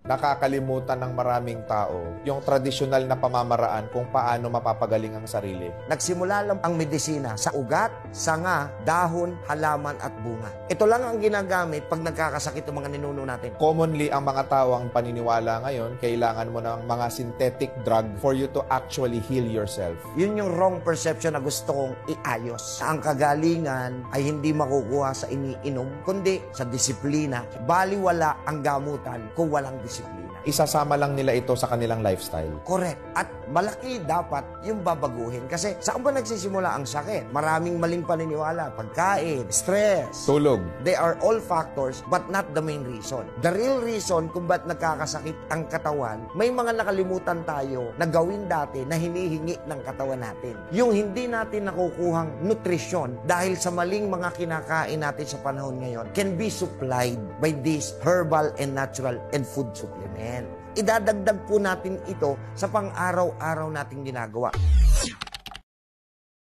Nakakalimutan ng maraming tao yung tradisyonal na pamamaraan kung paano mapapagaling ang sarili. Nagsimula lang ang medisina sa ugat, sanga, dahon, halaman at bunga. Ito lang ang ginagamit pag nagkakasakit ng mga ninuno natin. Commonly, ang mga tao ang paniniwala ngayon, kailangan mo ng mga synthetic drug for you to actually heal yourself. Yun yung wrong perception na gusto kong iayos. Ang kagalingan ay hindi makukuha sa iniinom, kundi sa disiplina. Baliwala ang gamutan kung walang disiplina. Isasama lang nila ito sa kanilang lifestyle. Correct. At malaki dapat yung babaguhin. Kasi saan ba nagsisimula ang sakit? Maraming maling paniniwala. Pagkain, stress. Tulog. They are all factors but not the main reason. The real reason kung ba't nagkakasakit ang katawan, may mga nakalimutan tayo na gawin dati na hinihingi ng katawan natin. Yung hindi natin nakukuhang nutrisyon dahil sa maling mga kinakain natin sa panahon ngayon can be supplied by these herbal and natural and food supplement. Idadagdag po natin ito sa pang-araw-araw nating ginagawa.